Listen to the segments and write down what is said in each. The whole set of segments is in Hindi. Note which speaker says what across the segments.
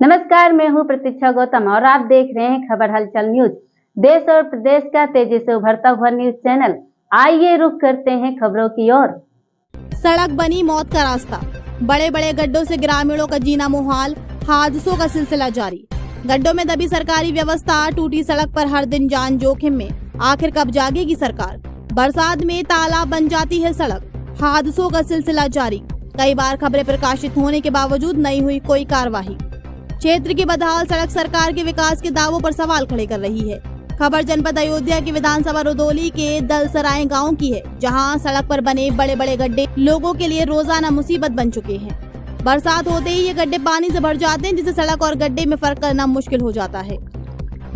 Speaker 1: नमस्कार, मैं हूं प्रतीक्षा गौतम और आप देख रहे हैं खबर हलचल न्यूज। देश और प्रदेश का तेजी से उभरता हुआ न्यूज चैनल। आइए रुख करते हैं खबरों की ओर।
Speaker 2: सड़क बनी मौत का रास्ता, बड़े बड़े गड्ढों से ग्रामीणों का जीना मुहाल, हादसों का सिलसिला जारी। गड्ढों में दबी सरकारी व्यवस्था, टूटी सड़क पर हर दिन जान जोखिम में। आखिर कब जागेगी सरकार? बरसात में तालाब बन जाती है सड़क, हादसों का सिलसिला जारी। कई बार खबरें प्रकाशित होने के बावजूद नहीं हुई कोई कार्रवाई। क्षेत्र की बदहाल सड़क सरकार के विकास के दावों पर सवाल खड़े कर रही है। खबर जनपद अयोध्या की विधानसभा रुदौली के दलसराय गांव की है, जहां सड़क पर बने बड़े बड़े गड्ढे लोगों के लिए रोजाना मुसीबत बन चुके हैं। बरसात होते ही ये गड्ढे पानी से भर जाते हैं, जिससे सड़क और गड्ढे में फर्क करना मुश्किल हो जाता है।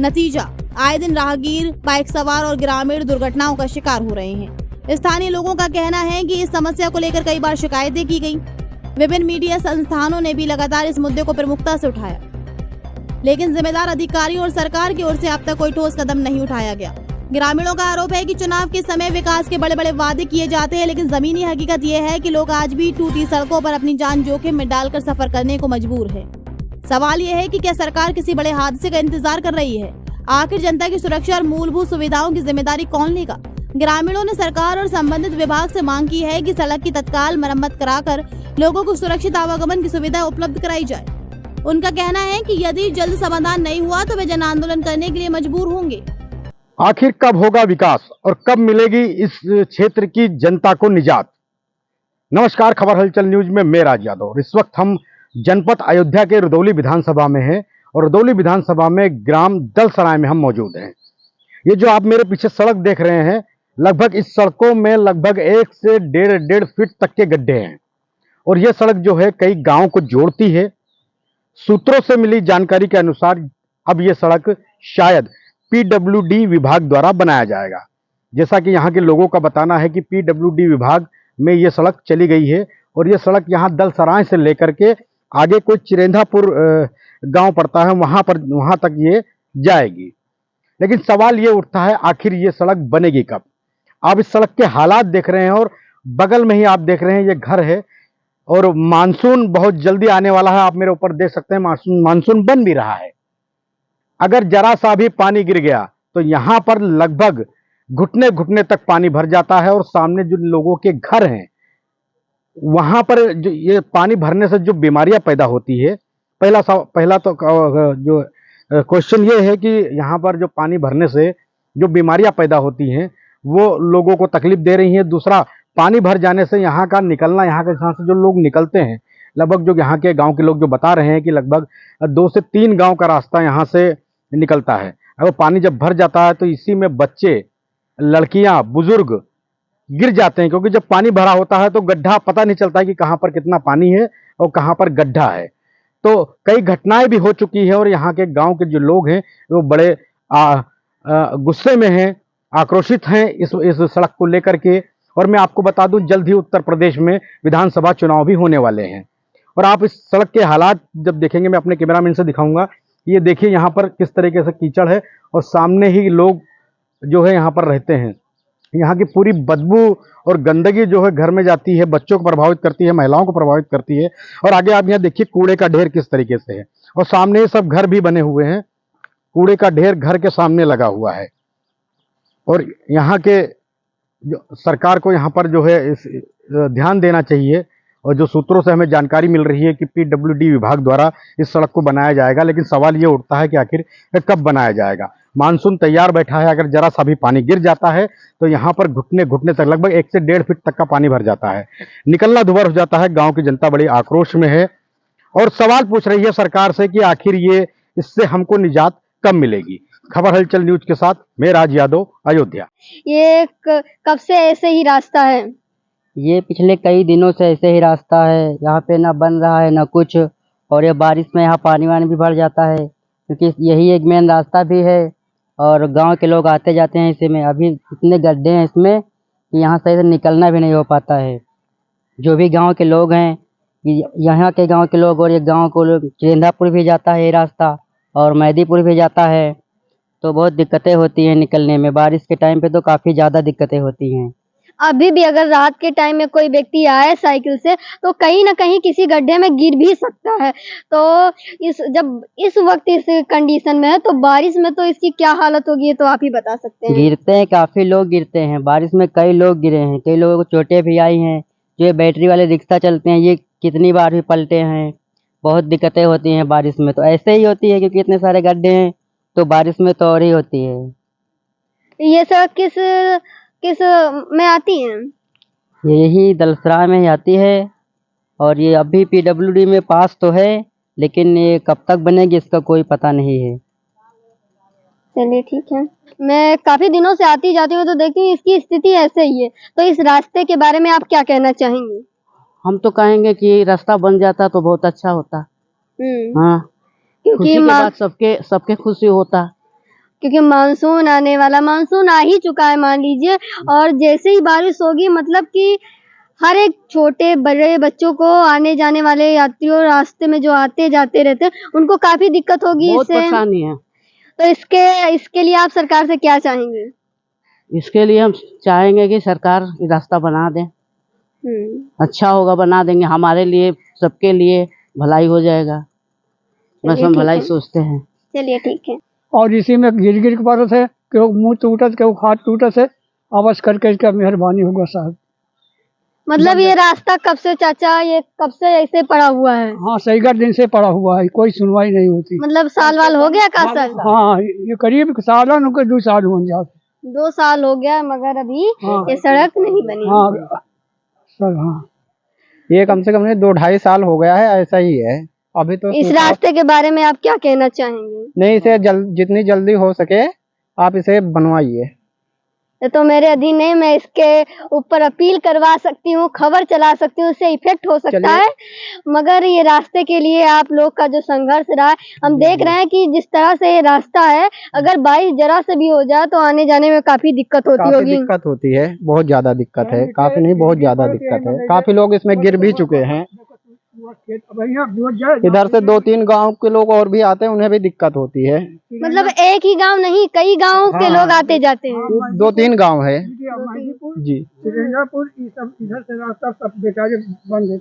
Speaker 2: नतीजा, आए दिन राहगीर, बाइक सवार और ग्रामीण दुर्घटनाओं का शिकार हो रहे हैं। स्थानीय लोगों का कहना है कि इस समस्या को लेकर कई बार शिकायतें की गयी। विभिन्न मीडिया संस्थानों ने भी लगातार इस मुद्दे को प्रमुखता से उठाया, लेकिन जिम्मेदार अधिकारियों और सरकार की ओर से अब तक कोई ठोस कदम नहीं उठाया गया। ग्रामीणों का आरोप है कि चुनाव के समय विकास के बड़े बड़े वादे किए जाते हैं, लेकिन जमीनी हकीकत यह है कि लोग आज भी टूटी सड़कों पर अपनी जान जोखिम में डालकर सफर करने को मजबूर है। सवाल यह है कि क्या सरकार किसी बड़े हादसे का इंतजार कर रही है? आखिर जनता की सुरक्षा और मूलभूत सुविधाओं की जिम्मेदारी कौन लेगा? ग्रामीणों ने सरकार और संबंधित विभाग से मांग की है कि सड़क की तत्काल मरम्मत कराकर लोगों को सुरक्षित आवागमन की सुविधा उपलब्ध कराई जाए। उनका कहना है कि यदि जल्द समाधान नहीं हुआ तो वे जन आंदोलन करने के लिए मजबूर होंगे।
Speaker 3: आखिर कब होगा विकास और कब मिलेगी इस क्षेत्र की जनता को निजात? नमस्कार, खबर हलचल न्यूज में मैं राज यादव। इस वक्त हम जनपद अयोध्या के रुदौली विधानसभा में हैं और रुदौली विधानसभा में ग्राम दलसराय में हम मौजूद हैं। ये जो आप मेरे पीछे सड़क देख रहे हैं, लगभग इस सड़कों में लगभग 1 से 1.5 फीट तक के गड्ढे हैं और यह सड़क जो है कई गांवों को जोड़ती है। सूत्रों से मिली जानकारी के अनुसार अब यह सड़क शायद पीडब्ल्यूडी विभाग द्वारा बनाया जाएगा। जैसा कि यहाँ के लोगों का बताना है कि पीडब्ल्यूडी विभाग में यह सड़क चली गई है और यह सड़क यहाँ दलसराय से लेकर के आगे कोई चिरेंधापुर गांव पड़ता है, वहां तक ये जाएगी। लेकिन सवाल ये उठता है, आखिर ये सड़क बनेगी कब? आप इस सड़क के हालात देख रहे हैं और बगल में ही आप देख रहे हैं ये घर है और मानसून बहुत जल्दी आने वाला है। आप मेरे ऊपर देख सकते हैं मानसून बन भी रहा है। अगर जरा सा भी पानी गिर गया तो यहां पर लगभग घुटने घुटने तक पानी भर जाता है और सामने जो लोगों के घर हैं वहां पर जो ये पानी भरने से जो बीमारियां पैदा होती है, पहला तो जो क्वेश्चन ये है कि यहाँ पर जो पानी भरने से जो बीमारियां पैदा होती हैं वो लोगों को तकलीफ दे रही है। दूसरा, पानी भर जाने से यहाँ का निकलना, यहाँ के यहाँ से जो लोग निकलते हैं, लगभग जो यहाँ के गांव के लोग जो बता रहे हैं कि लगभग 2 से 3 गांव का रास्ता यहाँ से निकलता है। अगर पानी जब भर जाता है तो इसी में बच्चे, लड़कियां, बुजुर्ग गिर जाते हैं, क्योंकि जब पानी भरा होता है तो गड्ढा पता नहीं चलता है कि कहाँ पर कितना पानी है और कहाँ पर गड्ढा है। तो कई घटनाएं भी हो चुकी है और यहाँ के गाँव के जो लोग हैं वो बड़े गुस्से में हैं, आक्रोशित हैं इस सड़क को लेकर के। और मैं आपको बता दूं, जल्द ही उत्तर प्रदेश में विधानसभा चुनाव भी होने वाले हैं और आप इस सड़क के हालात जब देखेंगे, मैं अपने कैमरामैन से दिखाऊंगा। ये देखिए यहाँ पर किस तरीके से कीचड़ है और सामने ही लोग जो है यहाँ पर रहते हैं। यहाँ की पूरी बदबू और गंदगी जो है घर में जाती है, बच्चों को प्रभावित करती है, महिलाओं को प्रभावित करती है। और आगे आप यहाँ देखिए कूड़े का ढेर किस तरीके से है और सामने सब घर भी बने हुए हैं। कूड़े का ढेर घर के सामने लगा हुआ है और यहाँ के जो सरकार को यहाँ पर जो है इस ध्यान देना चाहिए। और जो सूत्रों से हमें जानकारी मिल रही है कि पीडब्ल्यूडी विभाग द्वारा इस सड़क को बनाया जाएगा, लेकिन सवाल ये उठता है कि आखिर कब बनाया जाएगा। मानसून तैयार बैठा है, अगर जरा सा भी पानी गिर जाता है तो यहाँ पर घुटने घुटने तक, लगभग 1 से 1.5 फीट तक का पानी भर जाता है, निकलना दुभर हो जाता है। गाँव की जनता बड़ी आक्रोश में है और सवाल पूछ रही है सरकार से कि आखिर ये इससे हमको निजात कब मिलेगी। खबर हलचल न्यूज के साथ मैं राज यादव, अयोध्या।
Speaker 4: ये कब से ऐसे ही रास्ता है?
Speaker 5: ये पिछले कई दिनों से ऐसे ही रास्ता है। यहाँ पे ना बन रहा है ना कुछ, और ये बारिश में यहाँ पानी वानी भी भर जाता है, क्योंकि यही एक मेन रास्ता भी है और गांव के लोग आते जाते हैं इसी में। अभी इतने गड्ढे हैं इसमें कि यहाँ सही से निकलना भी नहीं हो पाता है। जो भी गाँव के लोग हैं, यहाँ के गाँव के लोग और ये गाँव को लोग, चिरेंधापुर भी जाता है ये रास्ता और मैदीपुर भी जाता है, तो बहुत दिक्कतें होती हैं निकलने में। बारिश के टाइम पे तो काफ़ी ज़्यादा दिक्कतें होती हैं।
Speaker 4: अभी भी अगर रात के टाइम में कोई व्यक्ति आए साइकिल से तो कहीं ना कहीं किसी गड्ढे में गिर भी सकता है। तो इस वक्त इस कंडीशन में है तो बारिश में तो इसकी क्या हालत होगी ये तो आप ही बता सकते हैं।
Speaker 5: गिरते हैं, काफी लोग गिरते हैं बारिश में, कई लोग गिरे हैं, कई लोगों को चोटें भी आई हैं। जो ये बैटरी वाले रिक्शा चलते हैं ये कितनी बार भी पलटे हैं। बहुत दिक्कतें होती हैं बारिश में, तो ऐसे ही होती है क्योंकि इतने सारे गड्ढे हैं तो बारिश में तो और ही होती है।
Speaker 4: ये सड़क किस में आती है?
Speaker 5: ये यही दलसरा में ही आती है और ये अभी PWD में पास तो है, लेकिन ये कब तक बनेगी इसका कोई पता नहीं है।
Speaker 4: चलिए ठीक है। मैं काफी दिनों से आती जाती हूँ तो देखती हूँ इसकी स्थिति ऐसे ही है। तो इस रास्ते के बारे में आप क्या कहना चाहेंगे?
Speaker 5: हम तो कहेंगे कि रास्ता बन जाता तो बहुत अच्छा होता। हाँ,
Speaker 4: क्योंकि
Speaker 5: खुशी के बाद सबके खुशी होता।
Speaker 4: क्योंकि मानसून आने वाला, मानसून आ ही चुका है मान लीजिए, और जैसे ही बारिश होगी मतलब कि हर एक छोटे बड़े बच्चों को, आने जाने वाले यात्रियों, रास्ते में जो आते जाते रहते हैं उनको काफी दिक्कत होगी
Speaker 5: बहुत
Speaker 4: इससे।
Speaker 5: परेशानी है।
Speaker 4: तो इसके लिए आप सरकार से क्या चाहेंगे?
Speaker 5: इसके लिए हम चाहेंगे कि सरकार रास्ता बना दे। अच्छा होगा, बना देंगे, हमारे लिए सबके लिए भलाई हो जाएगा। बस हम भलाई सोचते हैं।
Speaker 4: चलिए ठीक है।
Speaker 6: और इसी में गिर गिर के पड़त है, केहू मुँह टूटत, केहू हाथ टूटत है। आवाज करके इसका मेहरबानी होगा साहब।
Speaker 4: मतलब ये रास्ता कब से चाचा, ये कब से ऐसे पड़ा हुआ है?
Speaker 6: हाँ, सहीगर दिन से पड़ा हुआ है, कोई सुनवाई नहीं होती।
Speaker 4: मतलब साल वाल हो गया का सर?
Speaker 6: हाँ, ये करीब सालन होकर 2 साल बन जाते।
Speaker 4: 2 साल हो गया मगर अभी ये सड़क नहीं बनी।
Speaker 6: हाँ सर, हाँ
Speaker 7: ये कम से कम 2-2.5 साल हो गया है, ऐसा ही है अभी तो।
Speaker 4: इस रास्ते के बारे में आप क्या कहना चाहेंगे?
Speaker 7: नहीं, इसे जितनी जल्दी हो सके आप इसे बनवाइए।
Speaker 4: तो मेरे अधीन नहीं, मैं इसके ऊपर अपील करवा सकती हूँ, खबर चला सकती हूँ, उससे इफेक्ट हो सकता है। मगर ये रास्ते के लिए आप लोग का जो संघर्ष रहा है, हम देख रहे हैं कि जिस तरह से ये रास्ता है, अगर बारिश जरा से भी हो जाए तो आने जाने में काफी दिक्कत होती होगी।
Speaker 7: दिक्कत होती है, बहुत ज्यादा दिक्कत है, काफी नहीं बहुत ज्यादा दिक्कत है। काफी लोग इसमें गिर भी चुके हैं। इधर से 2-3 गांव के लोग और भी आते हैं, उन्हें भी दिक्कत होती है।
Speaker 4: मतलब एक ही गांव नहीं, कई गांव के लोग आते जाते हैं।
Speaker 7: 2-3 गांव है जी।
Speaker 6: इधर से रास्ता सब बेचारे बंद है।